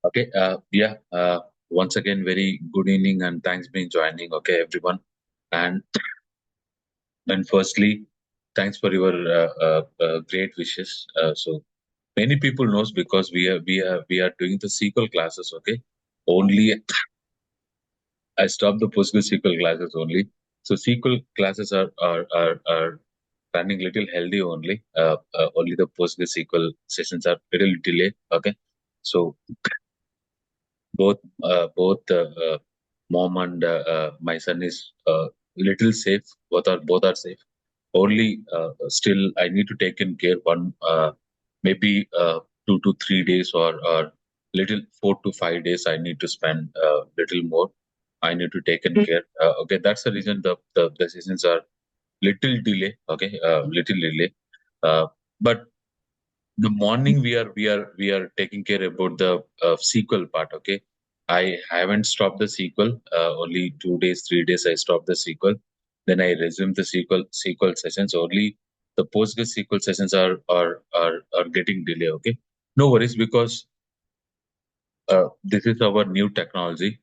Okay. Once again, very good evening and thanks for joining. Okay, everyone. And firstly, thanks for your great wishes. So many people knows because we are doing the SQL classes. Okay, only I stopped the PostgreSQL classes only. So SQL classes are running little healthy only. Only the PostgreSQL sessions are little delay. Okay, so both mom and my son is little safe. Both are safe. Only still I need to take in care one maybe 2 to 3 days or little 4 to 5 days I need to spend little more. I need to take in care. Okay, that's the reason the decisions are little delay. Okay, little delay. Uh, but the morning we are taking care about the SQL part. Okay, I haven't stopped the SQL. Only 2 days, 3 days I stopped the SQL. Then I resumed the SQL sessions. Only the PostgreSQL sessions are getting delay. Okay, no worries because this is our new technology.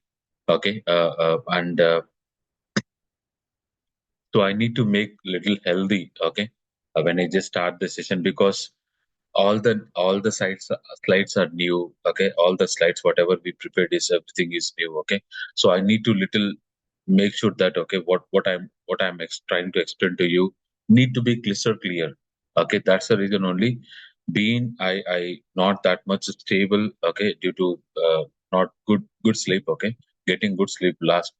Okay, and so I need to make little healthy. Okay, when I just start the session because all the slides are new. Okay, all the slides whatever we prepared is everything is new. Okay, so I need to little make sure that okay what I'm trying to explain to you need to be crystal clear. Okay, that's the reason only being I not that much stable. Okay, due to not good sleep. Okay, getting good sleep last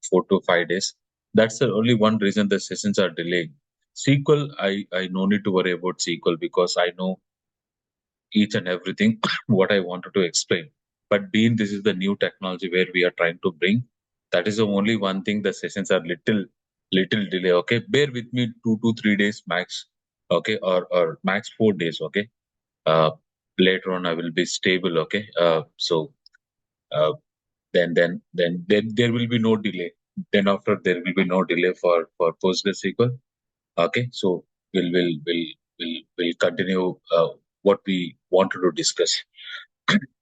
4 to 5 days. That's the only one reason the sessions are delayed. SQL, I no need to worry about SQL because I know each and everything what I wanted to explain. But being this is the new technology where we are trying to bring, that is the only one thing the sessions are little delay. Okay, bear with me 2 to 3 days max. Okay, or max 4 days. Okay, uh, later on I will be stable. Okay, so uh, then there will be no delay. Then after there will be no delay for PostgreSQL. Okay, so we'll continue what we wanted to discuss.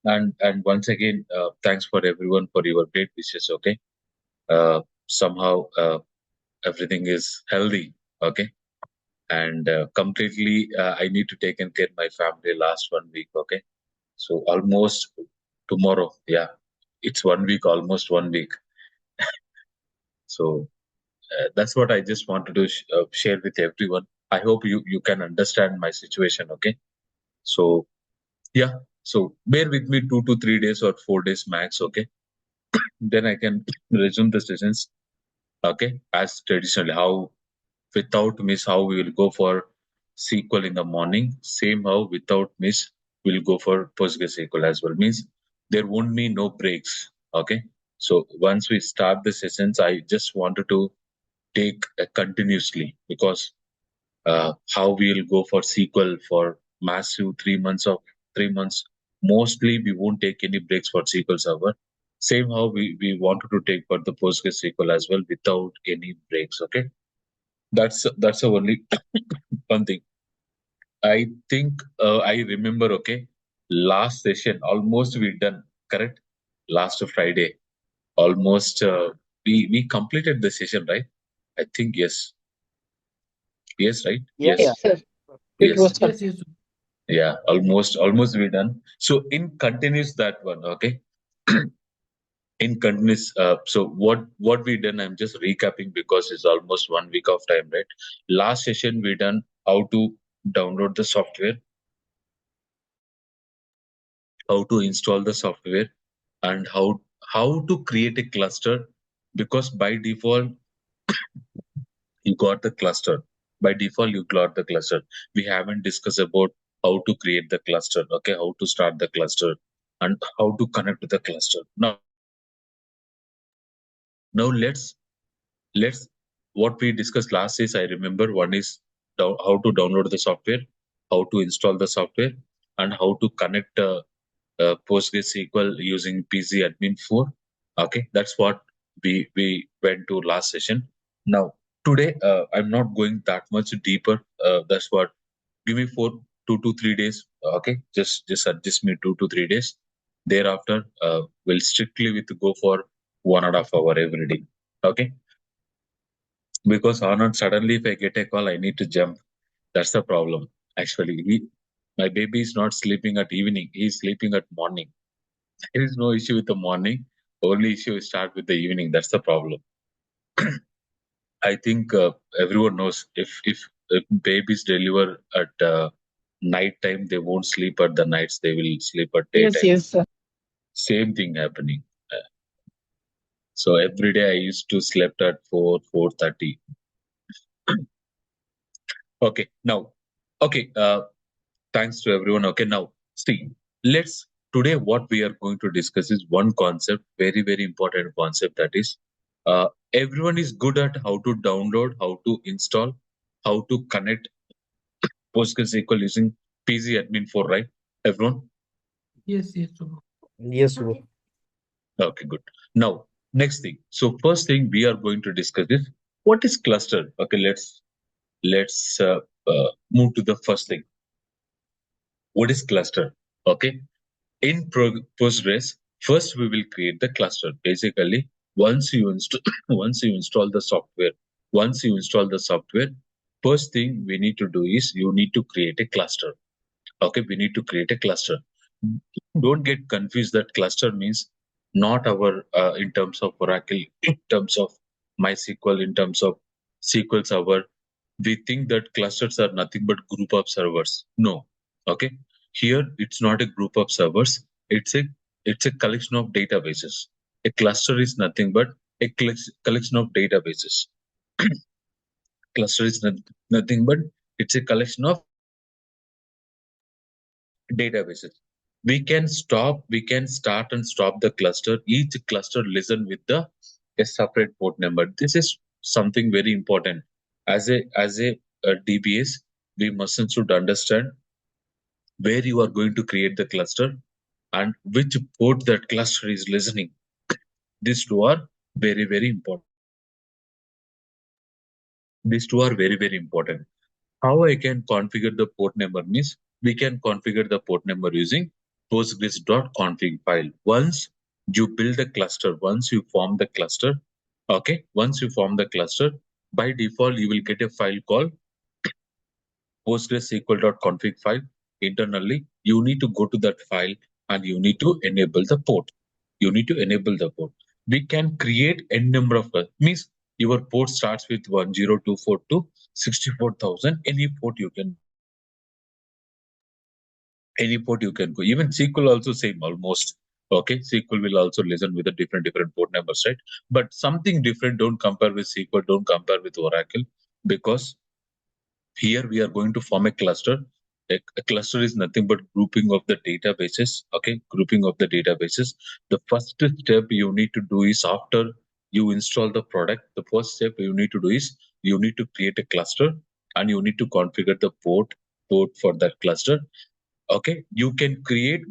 And once again, thanks for everyone for your great wishes. Okay, somehow everything is healthy. Okay, and completely I need to take and care my family last 1 week. Okay, so almost tomorrow. Yeah, it's 1 week, almost 1 week. So that's what I just wanted to share with everyone. I hope you can understand my situation. Okay, so yeah, so bear with me 2 to 3 days or 4 days max. Okay, then I can resume the sessions. Okay, as traditionally, how without miss, how we will go for SQL in the morning. Same how without miss, we'll go for PostgreSQL as well. Means there won't be no breaks. Okay, so once we start the sessions, I just wanted to take continuously because how we'll go for SQL for massive 3 months of 3 months. Mostly we won't take any breaks for SQL Server. Same how we wanted to take for the PostgreSQL as well without any breaks. Okay, that's the only one thing. I think I remember. Okay, last session almost we done correct. Last Friday almost we completed the session, right? I think yes, yes, right, Yes, yes, Yes, sir. sir. It yes. was Yes, yes. Yeah, almost we done. So in continuous that one, okay. In continuous, so what we done? I'm just recapping because it's almost 1 week of time, right? Last session we done how to download the software, how to install the software, and how to create a cluster. Because by default you got the cluster. By default you got the cluster. We haven't discussed about how to create the cluster. Okay, how to start the cluster and how to connect to the cluster. Now let's what we discussed last is I remember one is how to download the software, how to install the software, and how to connect PostgreSQL using PC Admin 4. Okay, that's what we went to last session. Now today I'm not going that much deeper. That's what. Give me 2 to 3 days. Okay, just adjust me 2 to 3 days. Thereafter, we'll strictly with go for 1.5 hour every day. Okay, because on and suddenly if I get a call, I need to jump. That's the problem. Actually, my baby is not sleeping at evening. He's sleeping at morning. There is no issue with the morning. Only issue is start with the evening. That's the problem. I think everyone knows if babies deliver at night time, they won't sleep at the nights. They will sleep at Yes, daytime. yes, sir. Same thing happening. So every day I used to slept at 4:30. Okay, now, okay. Thanks to everyone. Okay, now see. Let's today what we are going to discuss is one concept, very important concept, that is, everyone is good at how to download, how to install, how to connect PostgreSQL using PG admin 4, right? Everyone? Yes, yes, Subbu. Yes, Subbu. Okay, good. Now, next thing. So first thing we are going to discuss is what is cluster. Okay, let's move to the first thing. What is cluster? Okay, in Postgres, first we will create the cluster. Basically, once you install once you install the software, first thing we need to do is you need to create a cluster. Okay, we need to create a cluster. Don't get confused that cluster means not our in terms of Oracle, in terms of MySQL, in terms of SQL Server. We think that clusters are nothing but group of servers. No. Okay. Here it's not a group of servers. It's a collection of databases. A cluster is nothing but a collection of databases. Cluster is nothing but it's a collection of databases. We can start and stop the cluster. Each cluster listen with the a separate port number. This is something very important. As a DBS, we must and should understand where you are going to create the cluster and which port that cluster is listening. These two are very important. These two are very important. How I can configure the port number means we can configure the port number using postgres.config file. Once you build a cluster, once you form the cluster, okay, once you form the cluster, by default you will get a file called PostgreSQL.config file. Internally, you need to go to that file and you need to enable the port. You need to enable the port. We can create n number of means your port starts with 10242 to 64,000. Any port you can go. Even SQL also same almost. Okay, SQL will also listen with a different port numbers, right? But something different. Don't compare with SQL. Don't compare with Oracle, because here we are going to form a cluster. A cluster is nothing but grouping of the databases. Okay, grouping of the databases. The first step you need to do is after you install the product. The first step you need to do is you need to create a cluster and you need to configure the port for that cluster. Okay, we can create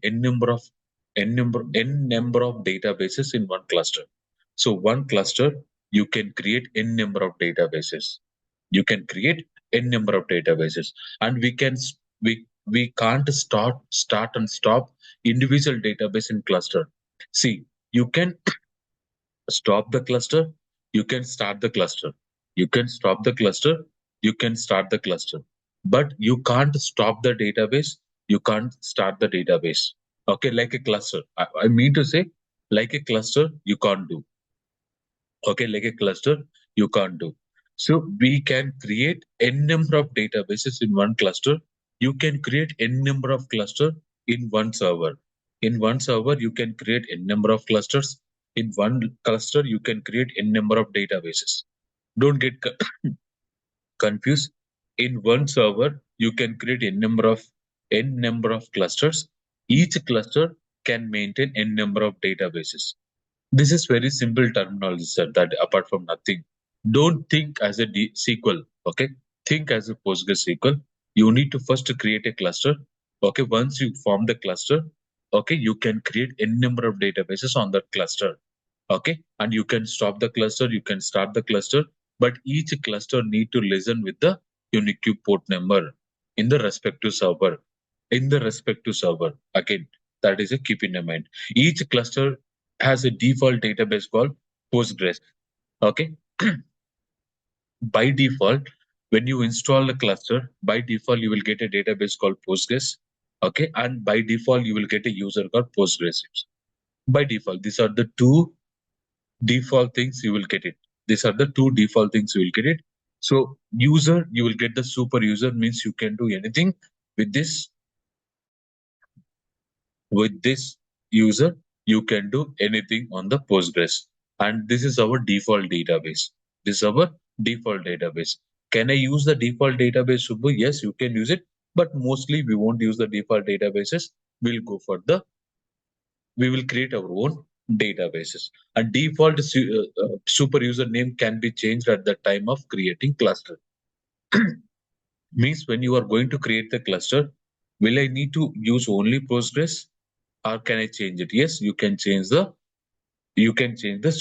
n number of databases in one cluster. So one cluster you can create n number of databases. You can create n number of databases, and we can't start and stop individual database in cluster. See, you can stop the cluster, you can start the cluster. You can stop the cluster, you can start the cluster, but you can't stop the database, you can't start the database. Okay, like a cluster, I mean to say, like a cluster you can't do. Okay, like a cluster you can't do. So we can create n number of databases in one cluster. You can create n number of cluster in one server. In one server you can create n number of clusters. In one cluster you can create n number of databases. Don't get confused. In one server you can create n number of clusters. Each cluster can maintain n number of databases. This is very simple terminology, sir, that apart from nothing. Don't think as a SQL, okay? Think as a PostgreSQL. You need to first create a cluster. Okay, once you form the cluster, okay, you can create n number of databases on that cluster. Okay, and you can stop the cluster, you can start the cluster, but each cluster need to listen with the unique port number in the respective server. In the respective server, again, That is a keep in mind. Each cluster has a default database called Postgres. Okay. By default, when you install the cluster, by default you will get a database called Postgres. Okay, and by default you will get a user called Postgres. By default, these are the two default things you will get it. These are the two default things you will get it. So user, you will get the super user, means you can do anything with this. With this user, you can do anything on the Postgres. And this is our default database. This is our default database. Can I use the default database, Subbu? Yes, you can use it. But mostly we won't use the default databases. We'll go for we will create our own databases. A default super user name can be changed at the time of creating cluster. Means when you are going to create the cluster, will I need to use only Postgres or can I change it? Yes, you can change the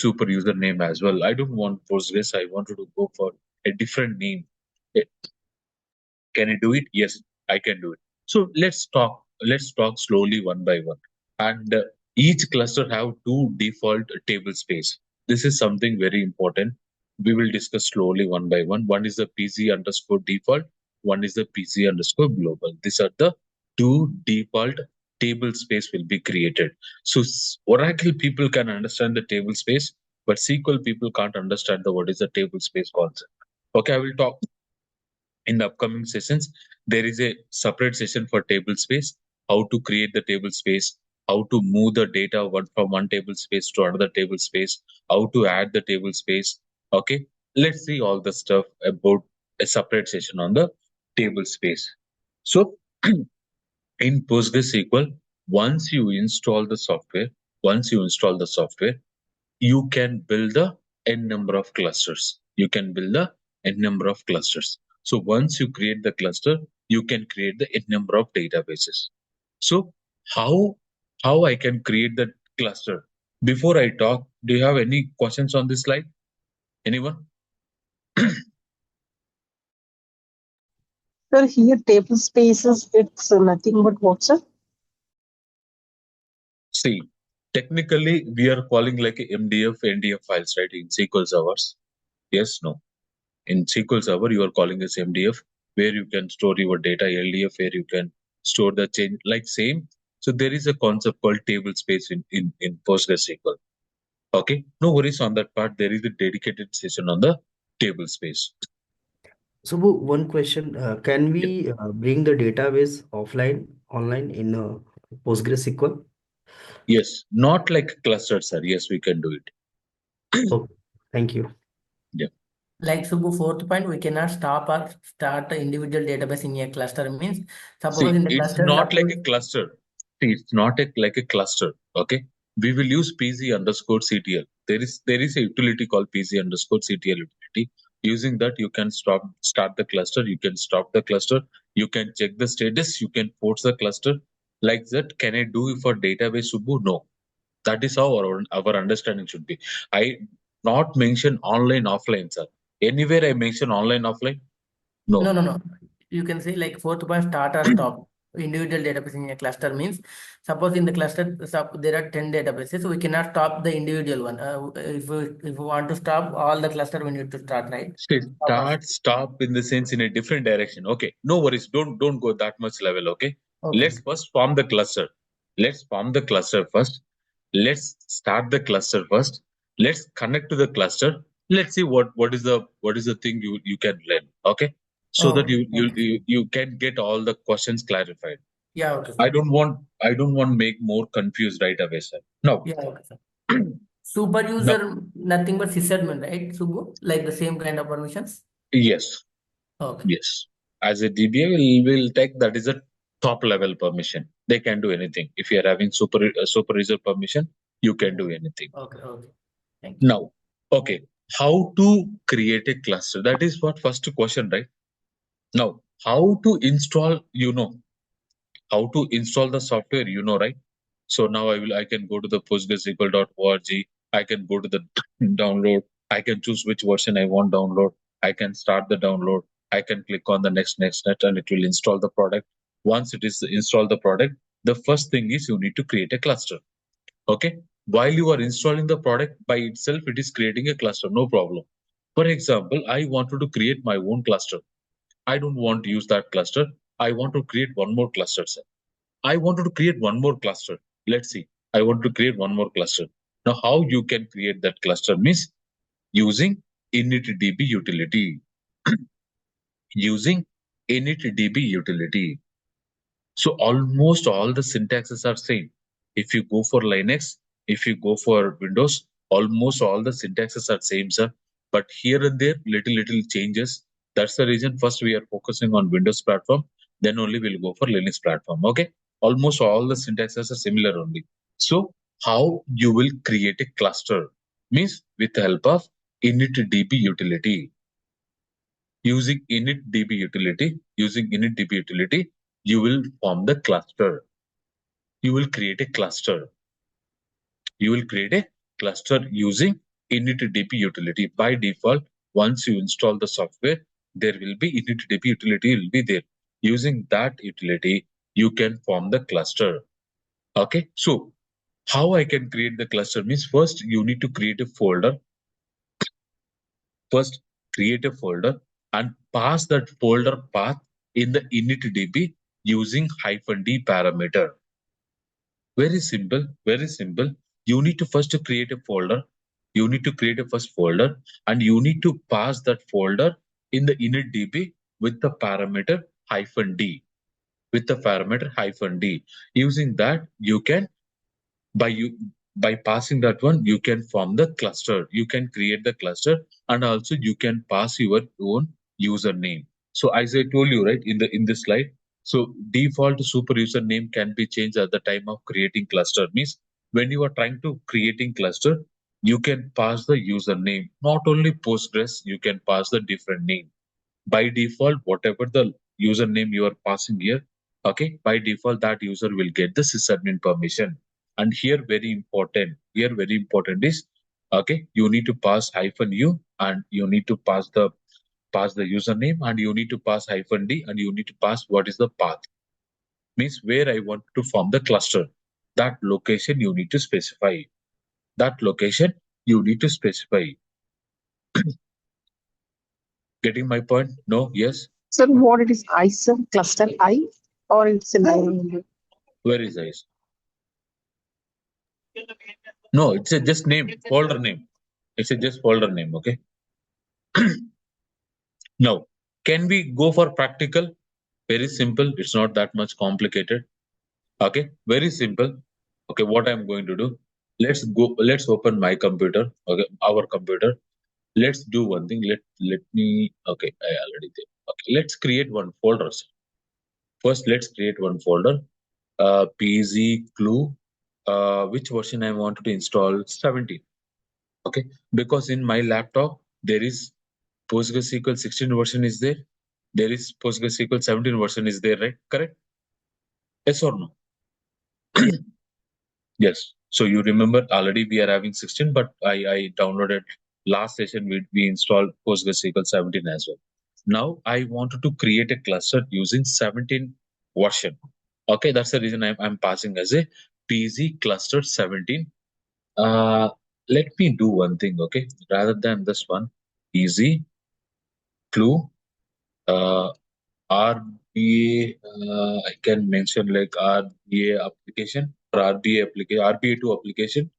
super user name as well. I don't want Postgres. I wanted to go for a different name. Eh, Can I do it? Yes, I can do it. So let's talk slowly one by one. And each cluster have two default table space. This is something very important. We will discuss slowly one by one. One is the PC underscore default. One is the PC underscore global. These are the two default table space will be created. So Oracle people can understand the table space, but SQL people can't understand the what is the table space concept. Okay, I will talk in the upcoming sessions. There is a separate session for table space, how to create the table space, how to move the data from one table space to another table space, how to add the table space. Okay, let's see all the stuff about a separate session on the table space. So in PostgreSQL, once you install the software, you can build the n number of clusters. You can build the n number of clusters. So once you create the cluster, you can create the n number of databases. So how I can create the cluster? Before I talk, do you have any questions on this slide? Anyone? Sir, here table spaces, it's nothing but what, sir? See, technically we are calling like a MDF, NDF files, right? In SQL servers. Yes, no. In SQL Server, you are calling this MDF, where you can store your data, LDF, where you can store the change, like same. So there is a concept called table space in PostgreSQL. Okay, no worries on that part. There is a dedicated session on the table space. So one question, can we bring the database offline, online in PostgreSQL? Yes, not like clusters, sir. Yes, we can do it. Okay, thank you. Yeah. Like Subbu, fourth point, we cannot stop or start the individual database in a cluster. Means suppose See, in the it's cluster, not like suppose a cluster. See, it's not like a cluster. Okay. We will use PC underscore CTL. There is a utility called PC underscore CTL utility. Using that, you can start the cluster. You can stop the cluster. You can check the status. You can force the cluster. Like that, can I do it for database, Subbu? No. That is how our understanding should be. I not mention online offline, sir. Anywhere I mention online offline? No. no. You can say like fourth point, start or stop individual database in a cluster. Means suppose in the cluster there are 10 databases, we cannot stop the individual one. If we want to stop all the cluster, we need to start, right? Say stop in the sense in a different direction. Okay, no worries. Don't go that much level. Okay, Okay. let's first form the cluster. Let's form the cluster first. Let's start the cluster first. Let's connect to the cluster. Let's see what is the thing you can learn. Okay, so that Oh, okay. you can get all the questions clarified. Yeah, okay, I sir. don't want I don't want make more confused right away, sir. No, Yeah, okay, sir. Super no. user, nothing but sysadmin, right, Subbu? Like the same kind of permissions? Yes. Okay. Yes. As a DBA, will take that is a top level permission. They can do anything. If you are having super user permission, you can do anything. Okay. Thank you. Now, okay, how to create a cluster? That is what first question, right? Now, how to install? How to install the software? Right? So now I can go to the postgresql.org. I can go to the download. I can choose which version I want download. I can start the download. I can click on the next, and it will install the product. Once it is installed the product, the first thing is you need to create a cluster. Okay, while you are installing the product by itself, it is creating a cluster, no problem. For example, I wanted to create my own cluster. I don't want to use that cluster. I want to create one more cluster, sir. I wanted to create one more cluster. Let's see. I want to create one more cluster. Now, how you can create that cluster means using initdb utility. Using initdb utility. So almost all the syntaxes are same. If you go for Linux, if you go for Windows, almost all the syntaxes are same, sir. But here and there, little changes. That's the reason first we are focusing on Windows platform, then only we'll go for Linux platform. Okay, almost all the syntaxes are similar only. So how you will create a cluster means with the help of initdb utility. Using initdb utility, you will form the cluster. You will create a cluster. You will create a cluster using initdb utility. By default, once you install the software, there will be initdb utility will be there. Using that utility, you can form the cluster. Okay, so how I can create the cluster means first you need to create a folder. First, create a folder and pass that folder path in the initdb using -d parameter. Very simple, very simple. You need to first create a folder. You need to create a first folder and you need to pass that folder in the initdb with the parameter -d. With the parameter -d. Using that, you can by passing that one, you can form the cluster. You can create the cluster and also you can pass your own username. So as I told you, right, in this slide, so default super username can be changed at the time of creating cluster. Means when you are trying to creating cluster, you can pass the username. Not only Postgres, you can pass the different name. By default, whatever the username you are passing here, okay, by default that user will get the sysadmin permission. And here very important is, okay, you need to pass -u and you need to pass the username and you need to pass -d and you need to pass what is the path. Means where I want to form the cluster. That location you need to specify. That location you need to specify. Getting my point? No? Yes? So what it is, ISO cluster I, or it's a name? Where is this? No, it's a just name, folder name. It's a just folder name, okay? Now, can we go for practical? Very simple. It's not that much complicated. Okay, very simple. Okay, what I'm going to do? Let's open my computer. Okay, our computer. Let's do one thing. Let me. Okay, I already did. Okay, let's create one folder. First, let's create one folder. PZ clue. Which version I wanted to install? 17. Okay, because in my laptop there is PostgreSQL 16 version is there. There is PostgreSQL 17 version is there, right? Correct? Yes or no? Yes. So you remember already we are having 16, but I downloaded last session we installed PostgreSQL 17 as well. Now I wanted to create a cluster using 17 version. Okay, that's the reason I'm passing as a PZ cluster 17. Let me do one thing, okay? Rather than this one, easy clue RBA. I can mention like RBA application or RBA application, RBA2 application,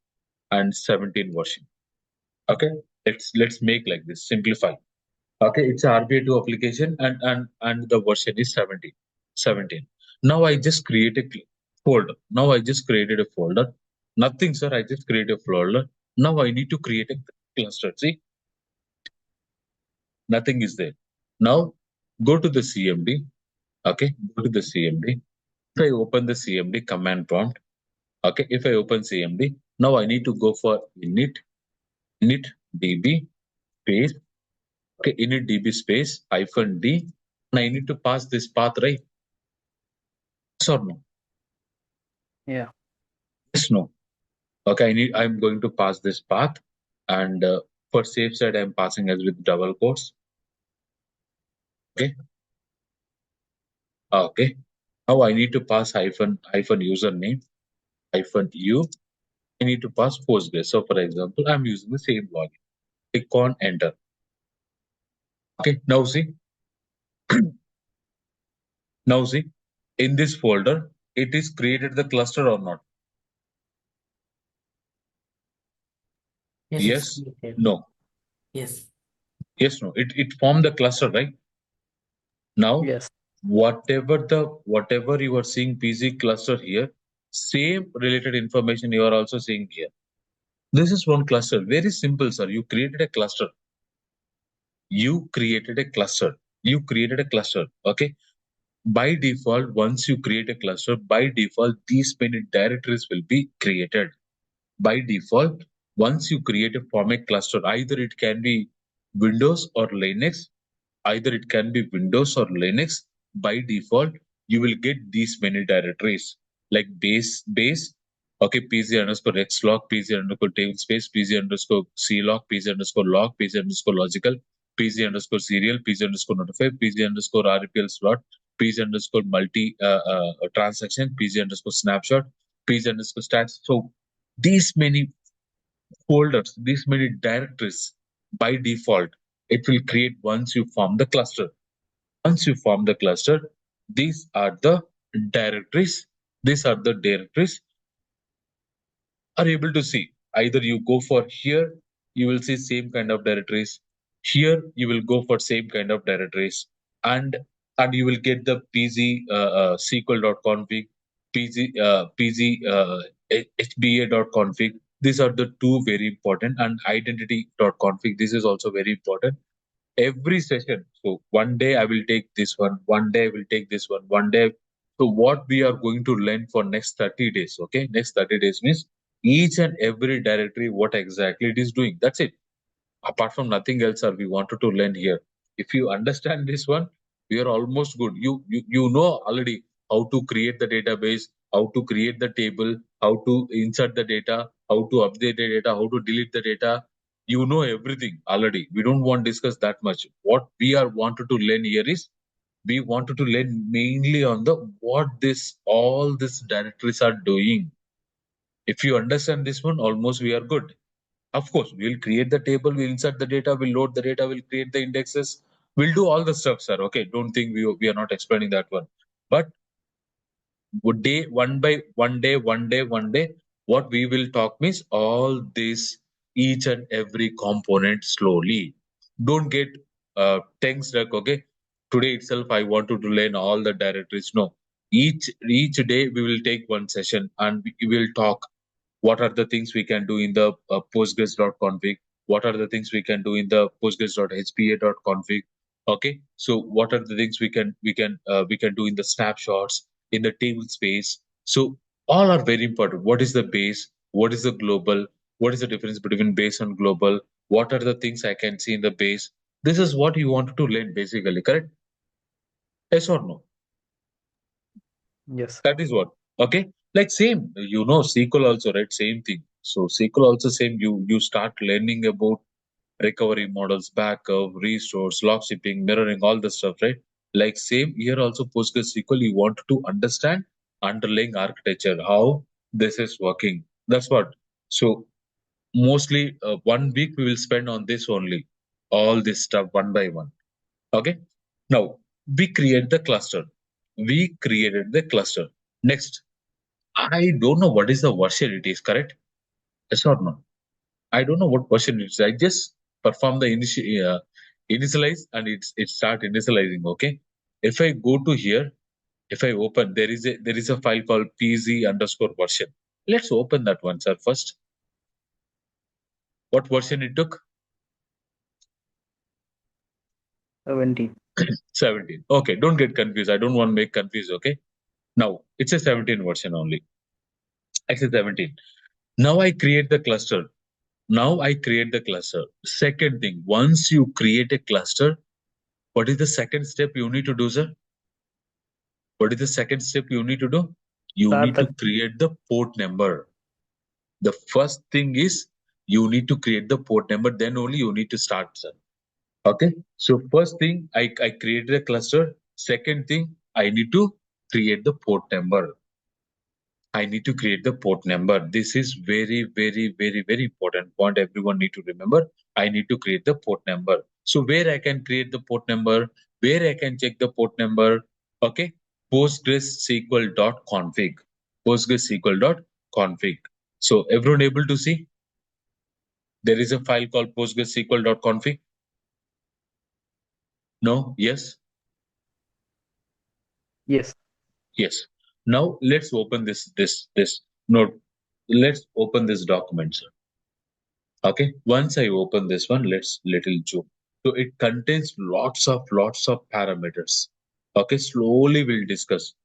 and 17 version. Okay, let's make like this. Simplify. Okay, it's a RBA2 application and the version is 17. 17. Now I just create a folder. Now I just created a folder. Nothing, sir. I just create a folder. Now I need to create a cluster. See, nothing is there. Now go to the CMD. Okay, go to the CMD. If I open the CMD command prompt, okay, if I open CMD, now I need to go for initdb space, okay, initdb space -d, and I need to pass this path, right? Yes or no? Yeah. Yes, no. Okay, I'm going to pass this path, and for safe side, I'm passing as with double quotes. Okay. Okay. Now I need to pass hyphen username hyphen u. I need to pass Postgres. So for example, I'm using the same login. Click on enter. Okay, now see, in this folder, it is created the cluster or not? Yes, it's Yes, created. no. Yes. Yes, no. It formed the cluster, right? Now, Yes. whatever you are seeing PZ cluster here, same related information you are also seeing here. This is one cluster. Very simple, sir. You created a cluster. You created a cluster. You created a cluster. Okay. By default, once you create a cluster, by default, these many directories will be created. By default, once you create a format cluster, either it can be Windows or Linux, by default, you will get these many directories like base, okay, pz underscore xlog, pz underscore table space, pz underscore clog, pz underscore log, pz underscore logical, pz underscore serial, pz underscore notify, pz underscore rpl slot, pz underscore multi transaction, pz underscore snapshot, pz underscore stats. So these many folders, these many directories, by default, it will create once you form the cluster. Once you form the cluster, these are the directories. These are the directories are able to see. Either you go for here, you will see same kind of directories. Here, you will go for same kind of directories, and you will get the pz sql.config, pz hba.config. These are the two very important, and identity.config. This is also very important every session. So one day I will take this one day I will take this one day. So what we are going to learn for next 30 days, okay? Next 30 days means each and every directory, what exactly it is doing. That's it. Apart from nothing else, sir, we wanted to learn here. If you understand this one, we are almost good. You know already how to create the database, how to create the table, how to insert the data, how to update the data, how to delete the data. You know everything already. We don't want to discuss that much. What we are wanted to learn here is we wanted to learn mainly on the what this all these directories are doing. If you understand this one, almost we are good. Of course, we'll create the table, we'll insert the data, we'll load the data, we'll create the indexes, we'll do all the stuff, sir. Okay, don't think we are not explaining that one. But would day one day, what we will talk means all this each and every component slowly. Don't get things like okay, today itself I wanted to learn all the directories. No, each day we will take one session and we will talk what are the things we can do in the postgres.config, what are the things we can do in the postgres.hpa.config. Okay, so what are the things we can do in the snapshots, in the table space. So all are very important. What is the base, what is the global, what is the difference between base and global, what are the things I can see in the base. This is what you wanted to learn basically, correct? Yes or no? Yes. That is what. Okay. Like same, SQL also, right? Same thing. So SQL also same. You start learning about recovery models, backup, restores, log shipping, mirroring, all the stuff, right? Like same here also PostgreSQL, you want to understand underlying architecture, how this is working. That's what. So mostly 1 week we will spend on this only. All this stuff one by one. Okay. Now we create the cluster. We created the cluster. Next, I don't know what is the version it is, correct? Yes or no? I don't know what version it is. I just perform the initialize and it start initializing. Okay. If I go to here, if I open, there is a file called pz underscore version. Let's open that one, sir. First, what version it took? 17. 17. Okay, don't get confused. I don't want to make confused. Okay. Now it's a 17 version only. It's a 17. Now I create the cluster. Second thing, once you create a cluster, what is the second step you need to do, sir? What is the second step you need to do? You Start need to the create the port number. The first thing is you need to create the port number, then only you need to start, sir. Okay. So first thing, I created a cluster. Second thing, I need to create the port number. I need to create the port number. This is very, very, very, very important point. Everyone need to remember. I need to create the port number. So where I can create the port number, where I can check the port number. Okay, PostgreSQL.config. PostgreSQL.config. So everyone able to see? There is a file called PostgreSQL.config. No? Yes? Yes. Yes. Now let's open this node. Let's open this document, sir. Okay. Once I open this one, let's little zoom. So it contains lots of parameters. Okay. Slowly we'll discuss.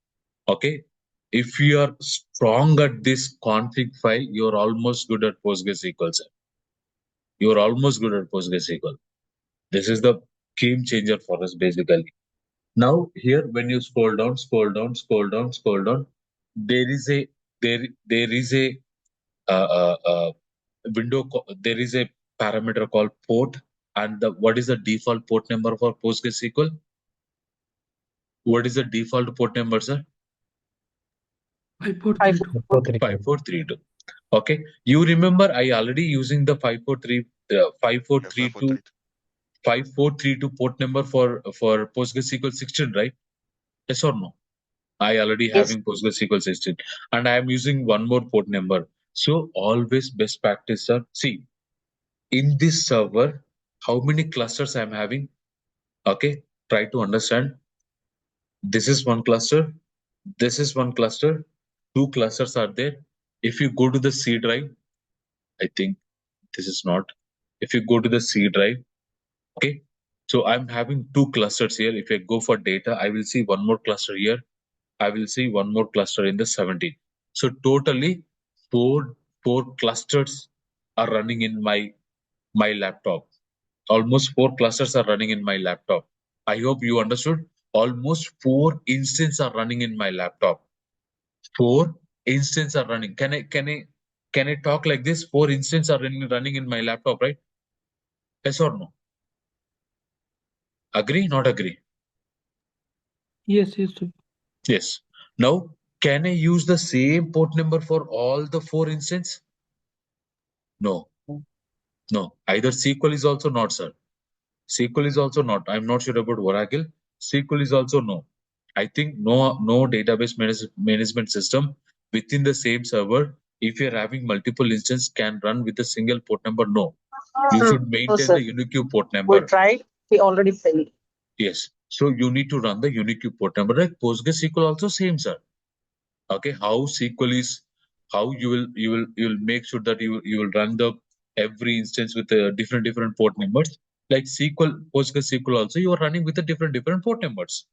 Okay. If you are strong at this config file, you're almost good at PostgreSQL, sir. You're almost good at PostgreSQL. This is the game changer for us basically. Now here, when you scroll down, there is a window. There is a parameter called port, and what is the default port number for PostgreSQL? What is the default port number, sir? 5432. 5432. Okay, you remember I already using the 5432 port number for PostgreSQL 16, right? Yes or no? I already Yes. having PostgreSQL 16, and I am using one more port number. So always best practice, sir. See, in this server, how many clusters I am having? Okay, try to understand. This is one cluster. This is one cluster. Two clusters are there. If you go to the C drive, I think this is not. If you go to the C drive, okay. So I'm having two clusters here. If I go for data, I will see one more cluster here. I will see one more cluster in the 17. So totally four clusters are running in my laptop. Almost four clusters are running in my laptop. I hope you understood. Almost four instances are running in my laptop. Four instances are running. Can I talk like this? Four instances are running in my laptop, right? Yes or no? Agree? Not agree? Yes, yes, sir. Yes. Now, can I use the same port number for all the four instances? No. No. Either SQL is also not, sir. SQL is also not. I'm not sure about Oracle. SQL is also no. I think no database management system within the same server. If you're having multiple instances, can run with a single port number. No. You should No, maintain the sir. unique port We number. tried. We already failed. Yes. So you need to run the unique port number. Like PostgreSQL also same, sir. Okay, how SQL is, how you will make sure that you will run the every instance with different port numbers. Like SQL, PostgreSQL also you are running with a different port numbers.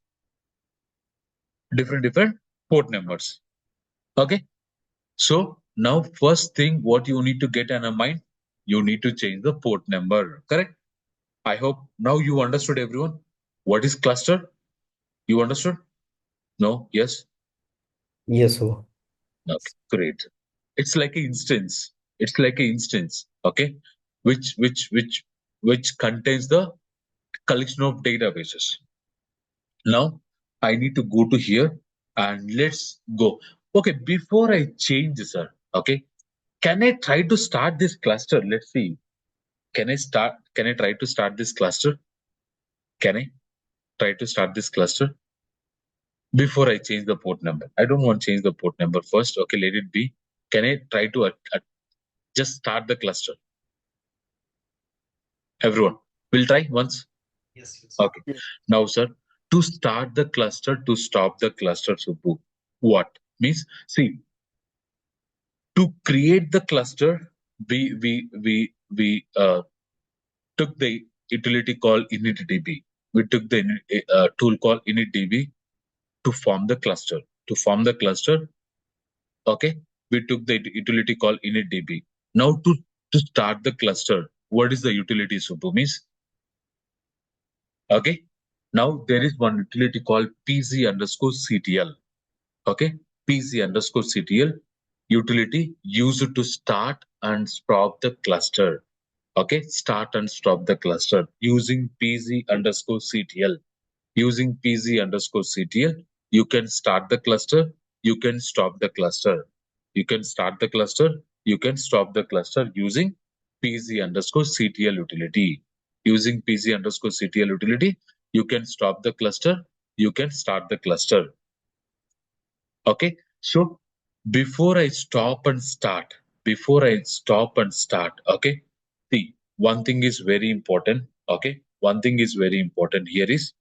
Different port numbers. Okay. So now first thing what you need to get in a mind, you need to change the port number. Correct? I hope now you understood everyone. What is cluster? You understood? No? Yes? Yes, sir. Okay, great. It's like an instance. It's like an instance, okay, which contains the collection of databases. Now I need to go to here and let's go. Okay, before I change this, sir, okay, can I try to start this cluster? Let's see. Can I try to start this cluster? Can I try to start this cluster? Before I change the port number. I don't want to change the port number first. Okay, let it be. Can I try to just start the cluster? Everyone, we'll try once. Yes, yes. Okay. Yes. Now, sir, to start the cluster, to stop the cluster, Subbu, what means? See, to create the cluster, we took the utility called initdb. We took the tool called initdb to form the cluster. To form the cluster, okay, we took the utility called initdb. Now, to start the cluster, what is the utility, Subbu means? Okay. Now there is one utility called pz_ctl. Okay. pz_ctl utility used to start and stop the cluster. Okay. Start and stop the cluster using pz_ctl. Using pz_ctl, you can start the cluster, you can stop the cluster. You can start the cluster, you can stop the cluster using pz underscore ctl utility. Using pz underscore ctl utility, you can stop the cluster, you can start the cluster. Okay, so before I stop and start, okay, see, one thing is very important. Okay, one thing is very important here is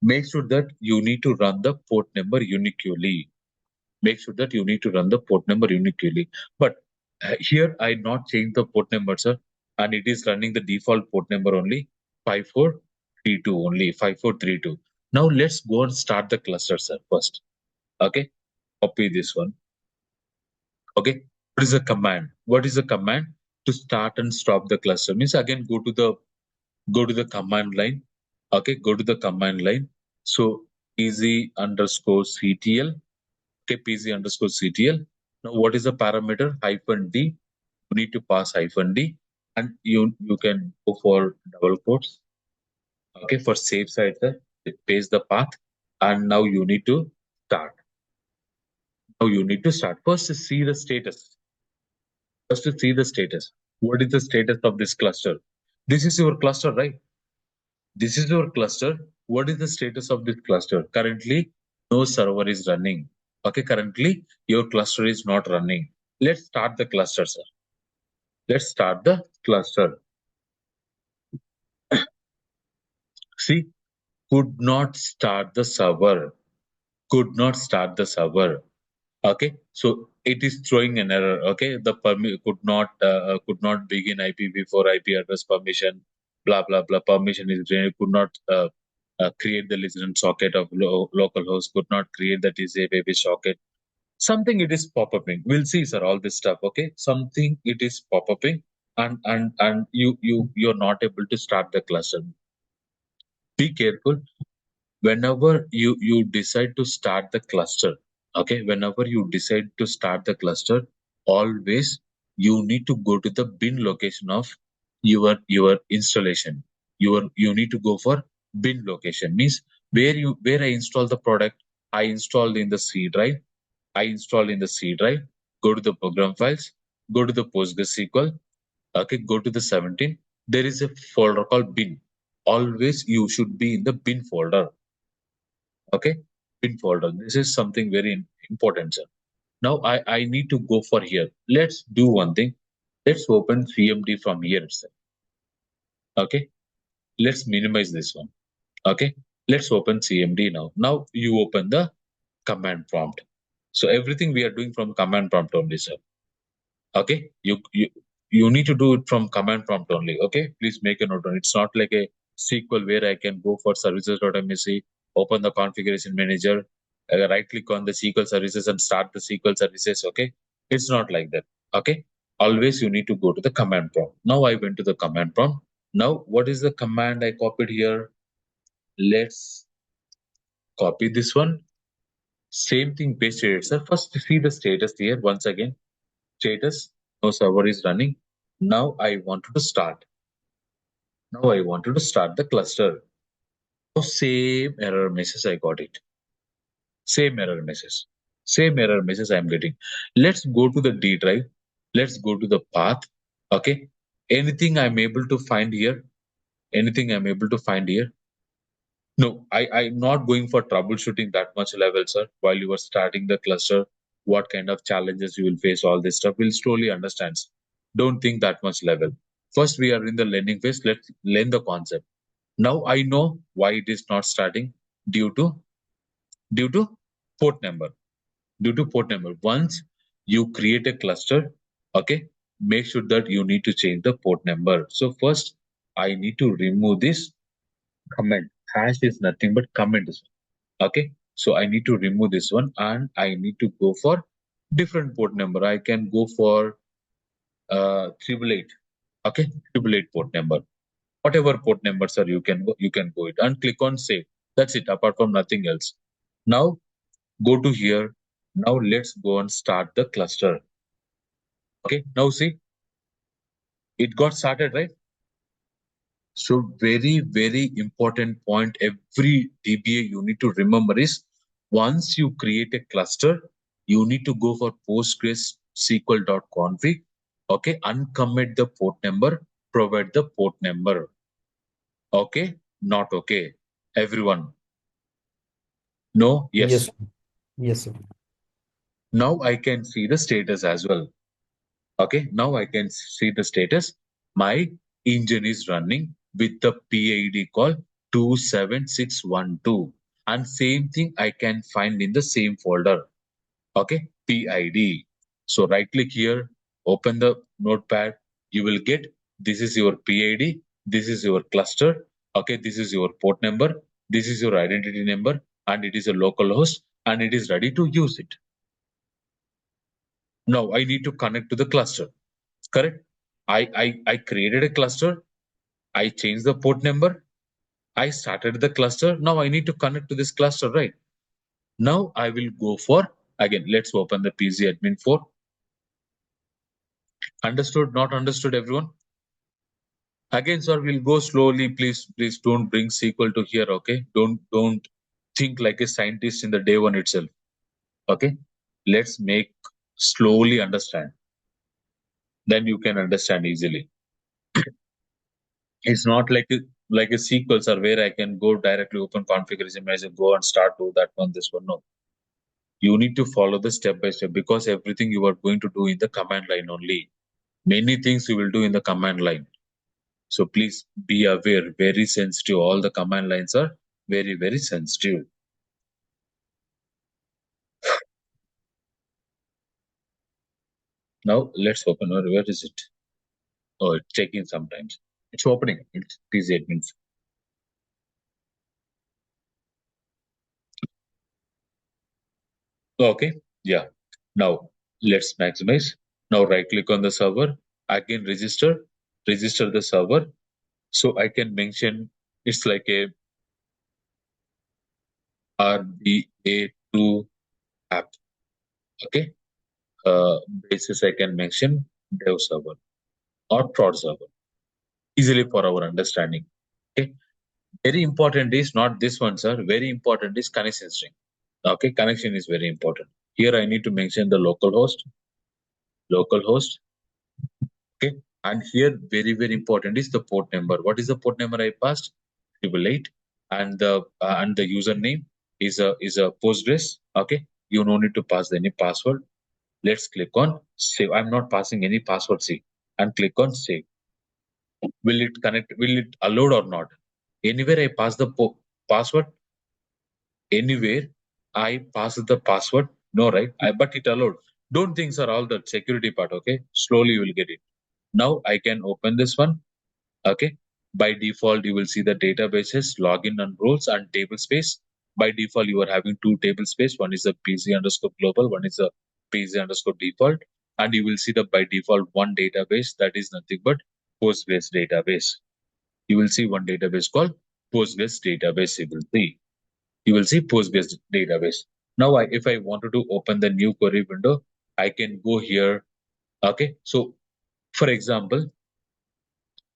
make sure that you need to run the port number uniquely. Make sure that you need to run the port number uniquely. But here I not change the port number, sir, and it is running the default port number only 5432 only 5432. Now let's go and start the cluster, sir, first. Okay, copy this one. Okay, what is the command? What is the command to start and stop the cluster? Means again go to the command line. Okay, go to the command line. So pz underscore ctl. Okay, pz underscore ctl. Now what is the parameter? -d. You need to pass -d, and you can go for double quotes. Okay, for safe side, sir, it paste the path, and now you need to start. Now you need to start. First, see the status. First, to see the status. What is the status of this cluster? This is your cluster, right? This is your cluster. What is the status of this cluster? Currently, no server is running. Okay, currently your cluster is not running. Let's start the cluster, sir. Let's start the cluster. See, could not start the server. Could not start the server. Okay, so it is throwing an error. Okay, the could not begin IPv4 IP address permission. Blah blah blah. Permission is could not create the listener socket of localhost. Could not create the TCP socket. Something it is pop-upping. We'll see, sir. All this stuff. Okay, something it is pop-upping, and you're not able to start the cluster. Be careful whenever you decide to start the cluster. Okay, whenever you decide to start the cluster, always you need to go to the bin location of your installation. You need to go for bin location. Means where I install the product, I installed in the C drive. I installed in the C drive. Go to the program files, go to the PostgreSQL. Okay, go to the 17. There is a folder called bin. Always you should be in the bin folder. Okay, bin folder. This is something very important, sir. Now I need to go for here. Let's do one thing. Let's open cmd from here itself. Okay, let's minimize this one. Okay, let's open cmd now. Now you open the command prompt. So everything we are doing from command prompt only, sir. Okay, you need to do it from command prompt only. Okay, please make a note on it. It's not like a SQL where I can go for services.msc, open the configuration manager, right click on the SQL services and start the SQL services. Okay, it's not like that. Okay, always you need to go to the command prompt. Now I went to the command prompt. Now what is the command I copied here? Let's copy this one. Same thing pasted it, sir. First see the status here once again. Status, no server is running. Now I wanted to start. Now I wanted to start the cluster. Now same error message I got it. Same error message. Same error message I am getting. Let's go to the D drive. Let's go to the path. Okay. Anything I'm able to find here. Anything I'm able to find here. No, I'm not going for troubleshooting that much level, sir. While you are starting the cluster, what kind of challenges you will face, all this stuff, we'll slowly understand. Don't think that much level. First, we are in the learning phase. Let's learn the concept. Now I know why it is not starting due to port number. Due to port number. Once you create a cluster, okay, make sure that you need to change the port number. So first, I need to remove this comment. Hash is nothing but comment. Okay, so I need to remove this one and I need to go for different port number. I can go for 888. Okay, 888 port number. Whatever port number, sir, you can go it and click on save. That's it, apart from nothing else. Now go to here. Now let's go and start the cluster. Okay, now see, it got started, right? So very important point every DBA you need to remember is Once you create a cluster, you need to go for PostgreSQL.config. Okay, uncommit the port number, provide the port number. Okay, not okay. Everyone. No, yes. Yes. Yes, sir. Now I can see the status as well. Okay, now I can see the status. My engine is running with the PID call 27612. And same thing I can find in the same folder. Okay, PID. So right click here, open the notepad. You will get this is your PID, this is your cluster. Okay, this is your port number, this is your identity number, and it is a local host, and it is ready to use it. Now I need to connect to the cluster. Correct? I created a cluster. I changed the port number. I started the cluster. Now I need to connect to this cluster, right? Now I will go for, again, let's open the PC admin 4. Understood? Not understood, everyone? Again, sir, we'll go slowly. Please don't bring SQL to here, okay? Don't think like a scientist in the day one itself. Okay? Let's make slowly understand. Then you can understand easily. It's not like a SQL, sir, where I can go directly open configuration manager, go and start do that one, this one. No. You need to follow the step by step because everything you are going to do in the command line only. Many things you will do in the command line. So please be aware, very sensitive. All the command lines are very, very sensitive. Now let's open. Where is it? Oh, it's taking sometimes. It's opening. It's easy. It means. Okay. Yeah. Now let's maximize. Now right click on the server. Again register the server. So I can mention it's like a RBA2 app. Okay. Basis I can mention dev server or prod server. Easily for our understanding. Okay. Very important is not this one, sir. Very important is connection string. Okay. Connection is very important. Here I need to mention the local host. Okay. And here very, very important is the port number. What is the port number I passed? 888. And the username is a Postgres. Okay. You no need to pass any password. Let's click on save. I'm not passing any password, see, and click on save. Will it connect? Will it allowed or not? Anywhere I pass the password, anywhere I pass the password, no, right? But it allowed. Don't think, sir, all the security part, okay? Slowly you will get it. Now I can open this one, okay? By default, you will see the databases, login and roles, and table space. By default, you are having two table space. One is a PC underscore global, one is a PC underscore default. And you will see the by default one database that is nothing but Postgres database. You will see one database called Postgres database. You will see Postgres database. Now, if I wanted to open the new query window, I can go here. Okay. So, for example,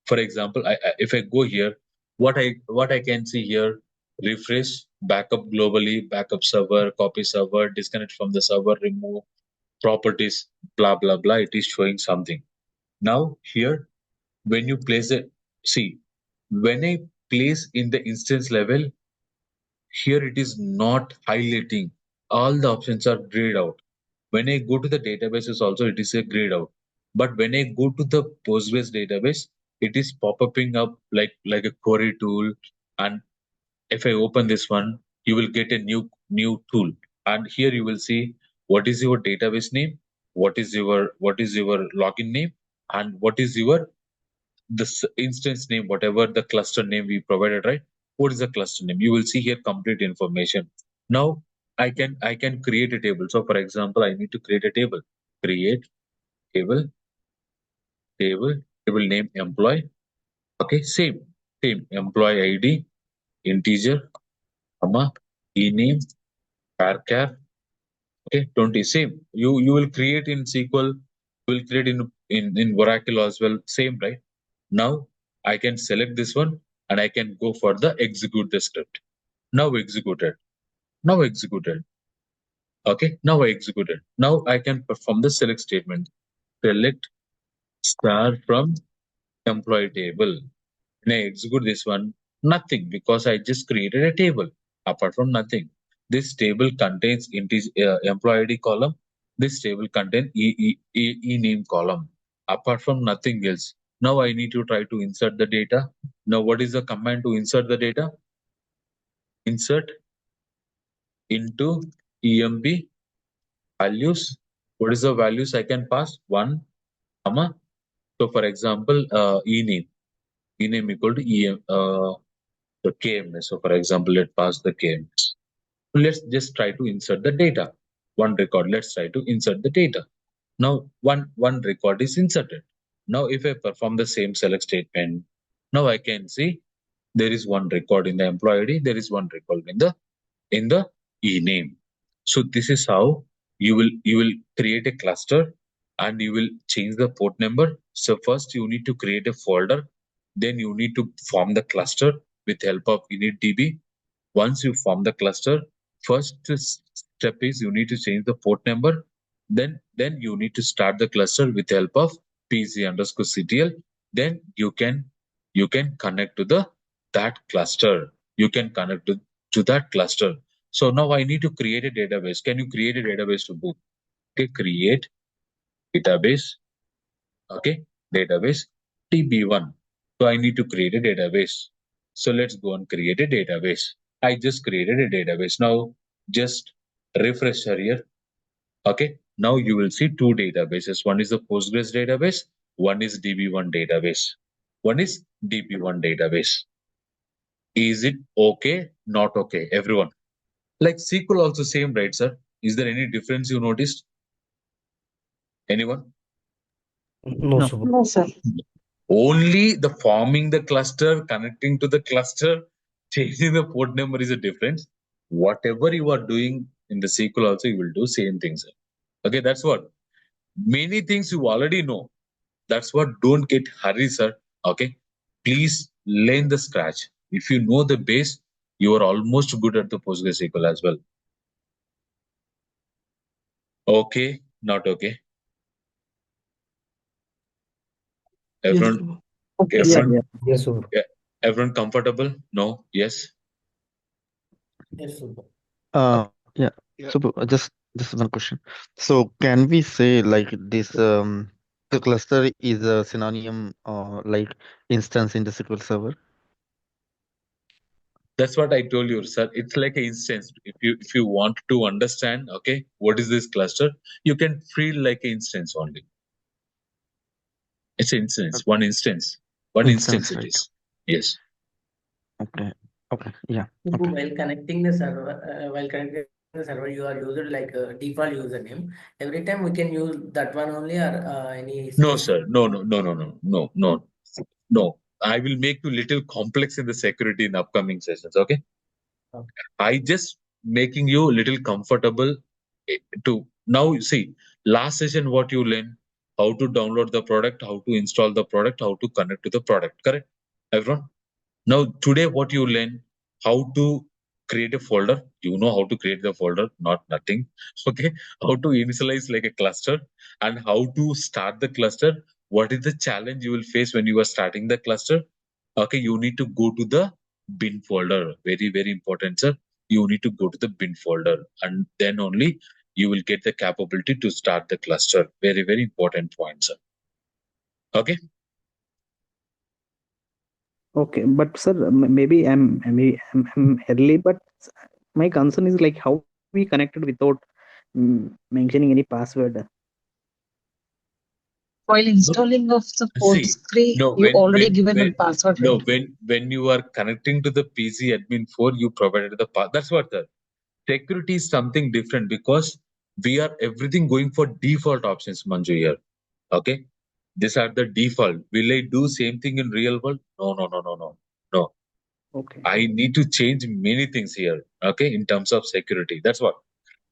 if I go here, what I can see here, refresh, backup globally, backup server, copy server, disconnect from the server, remove properties, blah blah blah. It is showing something. Now here, when you place it, see, when I place in the instance level, here it is not highlighting. All the options are grayed out. When I go to the databases also, it is a grayed out. But when I go to the Postgres database, it is pop-upping up like a query tool. And if I open this one, you will get a new tool. And here you will see what is your database name, what is your login name, and what is your this instance name, whatever the cluster name we provided, right? What is the cluster name? You will see here complete information. Now I can create a table. So for example, I need to create a table. Create table, table name employee. Okay, same employee ID, integer, comma, ename, varchar. Okay, 20. Same. You will create in SQL, you will create in Oracle as well. Same, right? Now I can select this one and I can go for the execute the script. Now execute it. Now executed. Okay, now I executed. Now I can perform the select statement. Select star from employee table. When I execute this one, nothing, because I just created a table. Apart from nothing, this table contains employee ID column. This table contains e name column. Apart from nothing else. Now I need to try to insert the data. Now what is the command to insert the data? Insert into emp values. What is the values I can pass? 1, comma. So for example, ename equal to the KMS. So for example, let's pass the KMS. Let's just try to insert the data. One record, let's try to insert the data. Now one record is inserted. Now if I perform the same select statement, now I can see there is one record in the employee ID, there is one record in the ename. So this is how you will create a cluster and you will change the port number. So first you need to create a folder, then you need to form the cluster with help of initdb. Once you form the cluster, first step is you need to change the port number. Then you need to start the cluster with help of pc_ctl. Then you can connect to that cluster. You can connect to that cluster. So now I need to create a database. Can you create a database to book? Okay, create database. Okay, database db1. So I need to create a database. So let's go and create a database. I just created a database. Now just refresh here. Okay, now you will see two databases. One is the Postgres database. One is db1 database. One is db1 database. Is it okay? Not okay, everyone. Like SQL also same, right, sir? Is there any difference you noticed? Anyone? No, No. Subbu. No, sir. Only the forming the cluster, connecting to the cluster, changing the port number is a difference. Whatever you are doing in the SQL also, you will do same things. Okay, that's what. Many things you already know. That's what. Don't get hurry, sir. Okay, please learn the scratch. If you know the base, you are almost good at the PostgreSQL as well. Okay, not okay. Yes, Everyone, Subbu. Okay, sir. everyone, Yes, Subbu. yeah, everyone comfortable? No? Yes. Yes, Subbu. Yeah. Yeah. So just one question. So can we say like this the cluster is a synonym like instance in the SQL Server? That's what I told you, sir. It's like an instance. If you want to understand, okay, what is this cluster, you can feel like an instance only. It's an instance, one instance. One instance Instance, it right? is. Yes. Okay. Okay. Yeah. Subbu, Okay. while connecting the server, you are using like a default username. Every time we can use that one only, or any No, specific. sir. No. No. I will make you little complex in the security in upcoming sessions. Okay. Okay. I just making you little comfortable to now. See, last session what you learn, how to download the product, how to install the product, how to connect to the product. Correct, everyone. Now today what you learn, how to create a folder. You know how to create the folder, not nothing. Okay, how to initialize like a cluster and how to start the cluster. What is the challenge you will face when you are starting the cluster? Okay, you need to go to the bin folder. Very, very important, sir. You need to go to the bin folder and then only you will get the capability to start the cluster. Very, very important point, sir. Okay. Okay, but sir, maybe I'm early, but my concern is like how we connected without mentioning any password. While installing of the See, Postgre, no, you already given a password, right? when you are connecting to the PC admin 4, you provided the path. That's what the security is something different because we are everything going for default options, Manju here. Okay, these are the default. Will I do same thing in real world? No. Okay. I need to change many things here. Okay, in terms of security. That's what.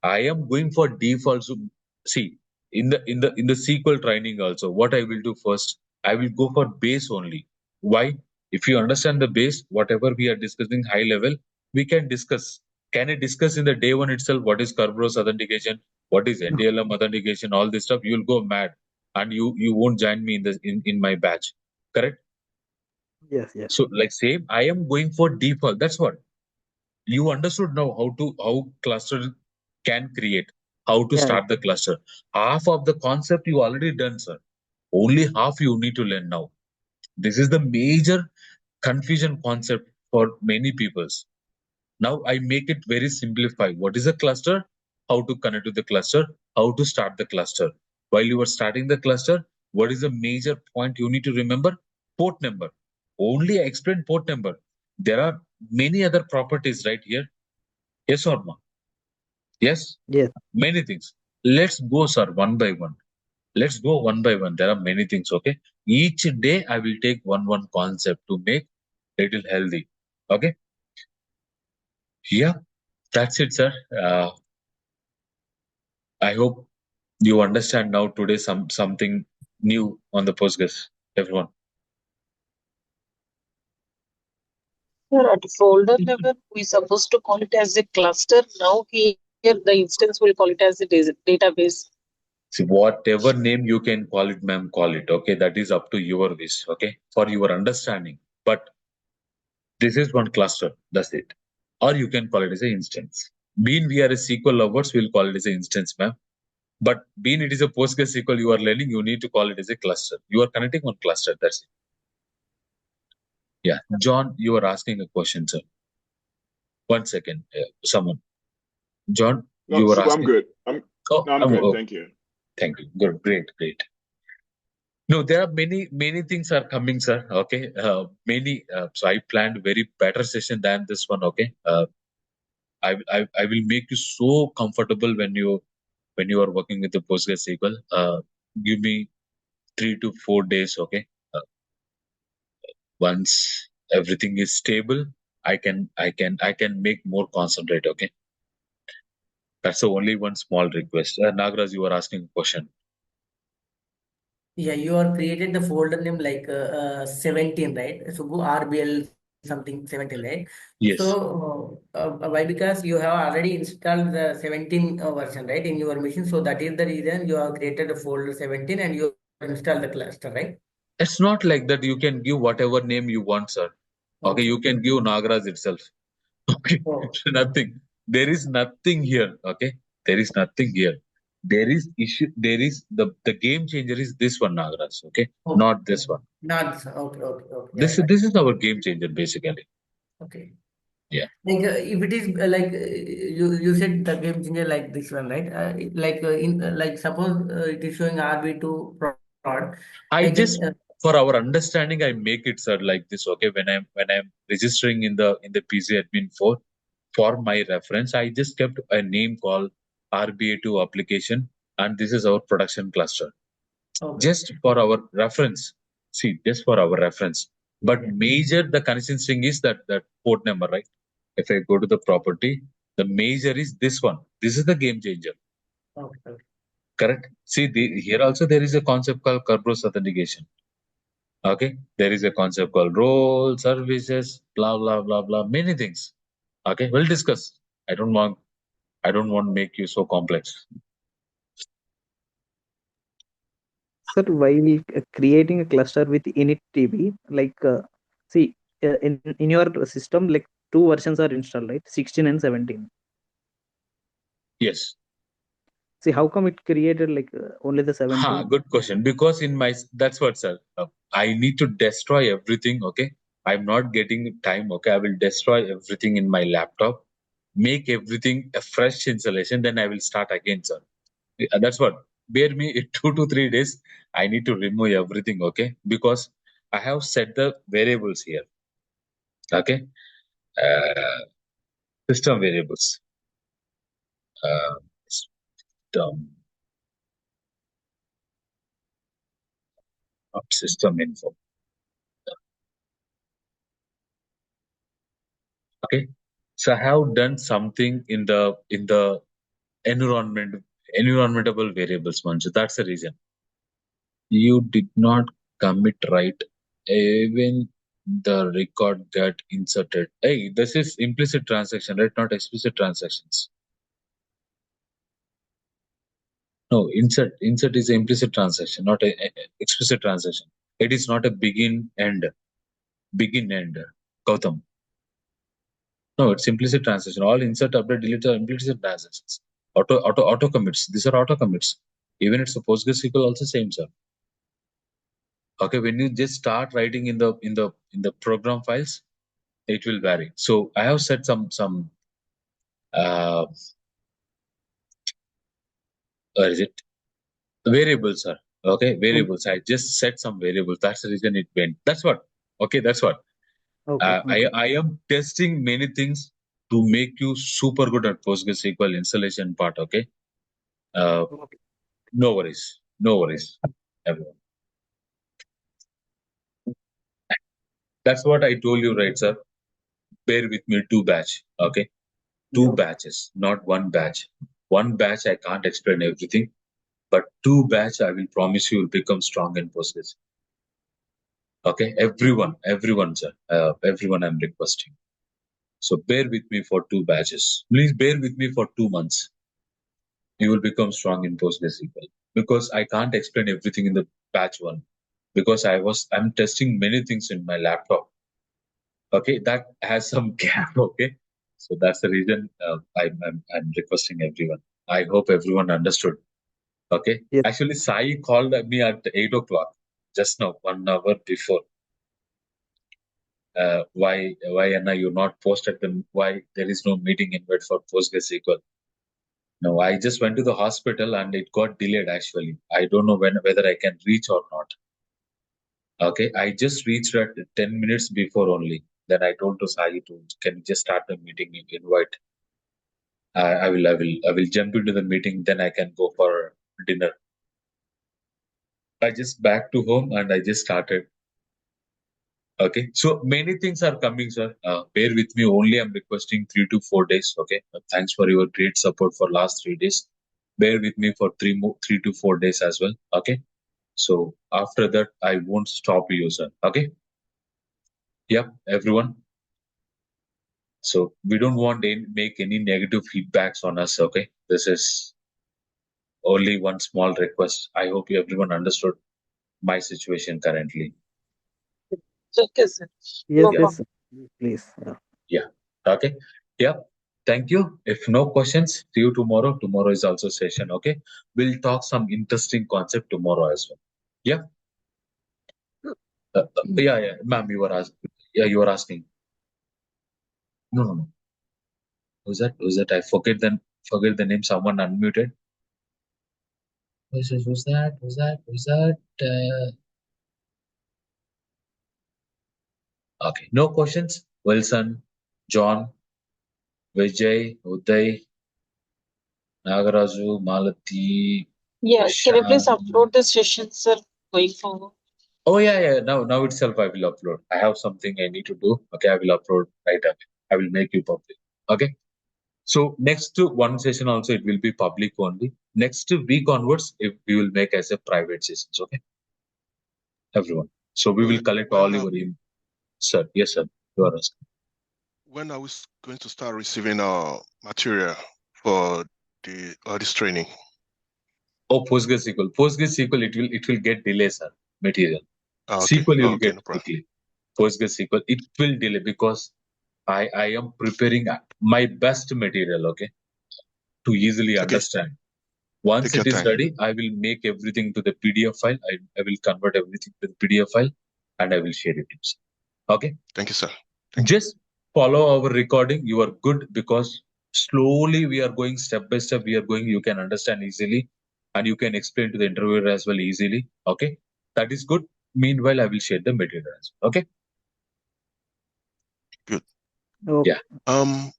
I am going for default. So, see, in the SQL training also, what I will do first, I will go for base only. Why? If you understand the base, whatever we are discussing high level, we can discuss Can I discuss in the day one itself what is Kerberos authentication, what is NDLM authentication, all this stuff? You'll go mad, and you won't join me in my batch. Correct? Yes, yes. So like same, I am going for default. That's what you understood now how cluster can create, how to Yeah, start the cluster. Half of the concept you already done, sir. Only half you need to learn now. This is the major confusion concept for many peoples. Now I make it very simplified. What is a cluster? How to connect to the cluster? How to start the cluster? While you are starting the cluster, what is the major point you need to remember? Port number. Only I explain port number. There are many other properties right here. Yes or no? Yes? yes. Many things. Let's go, sir, one by one. Let's go one by one. There are many things, okay? Each day I will take one concept to make little healthy. Okay? Yeah, that's it, sir. I hope you understand now today something new on the Postgres, everyone. Sir, at folder level, we supposed to call it as a cluster. Now here the instance will call it as a database. See, whatever name you can call it, ma'am, call it. Okay, that is up to your wish. Okay, for your understanding. But this is one cluster. That's it. Or you can call it as an instance. Being we are a SQL lovers, we'll call it as an instance, ma'am. But being it is a PostgreSQL you are learning, you need to call it as a cluster. You are connecting one cluster. That's it. Yeah, John, you are asking a question, sir. 1 second, someone. John, No, you were Subbu, I'm asking. good. Oh, I'm good. Thank you. thank you. Good, great. No, there are many things are coming, sir. Okay, many. So I planned very better session than this one. Okay, I will make you so comfortable when you are working with the PostgreSQL. Give me 3 to 4 days. Okay, once everything is stable, I can make more concentrate. Okay, that's the only one small request. Nagraj, you were asking a question. Yeah, you are created the folder name like 17, right? So go RBL something 17, right? Yes. So why? Because you have already installed the 17 version, right, in your machine. So that is the reason you have created a folder 17 and you install the cluster, right? It's not like that. You can give whatever name you want, sir. Okay, Okay. you can give Nagraj itself. Okay, Oh, nothing. There is nothing here. Okay, there is nothing here. There is issue. There is the game changer is this one, Nagraj. Okay, oh, not this one. not okay. Yeah, This yeah. is this is our game changer basically. Okay. Yeah. Like if it is like you said the game changer like this one, right? Like in like suppose it is showing RB2 prod, I like just for our understanding, I make it, sir, like this. Okay, when I'm registering in the PC admin for my reference, I just kept a name called RBA2 application, and this is our production cluster. okay, Just for our reference. See, just for our reference. But yeah, major, the connection string is that port number, right? If I go to the property, the major is this one. This is the game changer. okay. Correct? See, here also there is a concept called Kerberos authentication. Okay, there is a concept called role, services, blah blah blah blah, many things. Okay, we'll discuss. I don't want I don't want to make you so complex. Sir, while creating a cluster with initdb, see, in your system, like two versions are installed, right? 16 and 17. Yes. See, how come it created only the Ha, 17? good question. Because in my that's what, sir. I need to destroy everything. Okay, I'm not getting time. Okay, I will destroy everything in my laptop, make everything a fresh installation. Then I will start again, sir. That's what. Bear me 2 to 3 days. I need to remove everything. Okay, because I have set the variables here. Okay, uh, system variables. System system info. Okay, so I have done something in the environmentable variables, Manju. That's the reason. You did not commit right. Even the record get inserted. Hey, this is implicit transaction, right? Not explicit transactions. No, insert is an implicit transaction, not a explicit transaction. It is not a begin end. Gautam. No, it's implicit transaction. All insert, update, delete are implicit transactions. Auto commits. These are auto commits. Even it's a PostgreSQL also same, sir. Okay, when you just start writing in the program files, it will vary. So I have set some where is it? Variables, sir. Okay, variables. I just set some variables. That's the reason it went. That's what. Okay, that's what. Okay. I am testing many things to make you super good at PostgreSQL installation part. Okay. Okay. No worries. No worries, everyone. That's what I told you, right, sir? Bear with me, two batch. Okay. Two Yeah. batches, not one batch. One batch, I can't explain everything, but two batch, I will promise you will become strong in Postgres. Okay. Everyone, sir. Everyone I'm requesting. So bear with me for two batches. Please bear with me for 2 months. You will become strong in PostgreSQL because I can't explain everything in the batch one because I'm testing many things in my laptop. Okay, that has some gap. Okay, so that's the reason I'm requesting everyone. I hope everyone understood. Okay, Yes. actually, Sai called me at 8 o'clock just now, 1 hour before. Why Anna you not posted them? Why there is no meeting invite for PostgreSQL? No, I just went to the hospital and it got delayed actually. I don't know whether I can reach or not. Okay, I just reached at 10 minutes before only. Then I told to Sai to can you just start the meeting invite. I will jump into the meeting. Then I can go for dinner. I just back to home and I just started. Okay, so many things are coming, sir. Bear with me. Only I'm requesting 3 to 4 days. Okay, thanks for your great support for last 3 days. Bear with me for 3 to 4 days as well. Okay. So after that, I won't stop you, sir. Okay. Yep, everyone. So we don't want to make any negative feedbacks on us. Okay. This is only one small request. I hope everyone understood my situation currently. Okay, sir. Yes. No Yeah. Yes. problem. Please. Yeah. Yeah. Okay. Yeah. Thank you. If no questions, see you tomorrow. Tomorrow is also session. Okay. We'll talk some interesting concept tomorrow as well. Yeah. Yeah. Ma'am, you were asking. Yeah, you were asking. No, no, no. Who's that? Who's that? I forget the name. Someone unmuted. Who's that? Who's that? Okay. No questions. Wilson, John, Vijay, Uday, Nagaraju, Malati, Yeah, can you please Vishal. upload the session, sir, going forward? Oh yeah. Now itself I will upload. I have something I need to do. Okay, I will upload right away. I will make you public. Okay. So next to one session also it will be public only. Next week onwards, if we will make as a private sessions. Okay, everyone. So we will collect all your email. Sir, yes, sir. You are asking. When are we going to start receiving material for this training? Oh, PostgreSQL. PostgreSQL, it will get delay, sir. Material. Okay. SQL you will Okay, get no problem. quickly. PostgreSQL it will delay because I am preparing my best material. Okay, to easily Okay, understand. Once take your it is time. ready, I will make everything to the PDF file. I will convert everything to the PDF file and I will share it to you. Okay. Thank you, sir. Thank you. Just follow our recording. You are good because slowly we are going step by step. We are going, you can understand easily and you can explain to the interviewer as well easily. Okay. That is good. Meanwhile, I will share the material as well. Okay. Good. Okay. Yeah.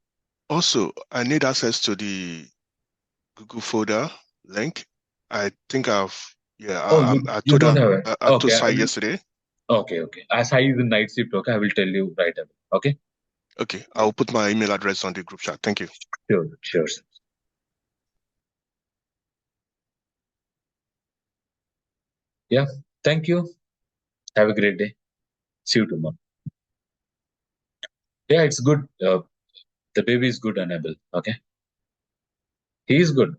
Also, I need access to the Google folder link. I think Oh, I you told don't her, have it. I told Okay. Sai yesterday. Okay. As I is in night shift, okay, I will tell you right away. Okay. Okay, I will put my email address on the group chat. Thank you. Sure. Sir. Yeah. Thank you. Have a great day. See you tomorrow. Yeah, it's good. The baby is good, Annabelle. Okay, he is good.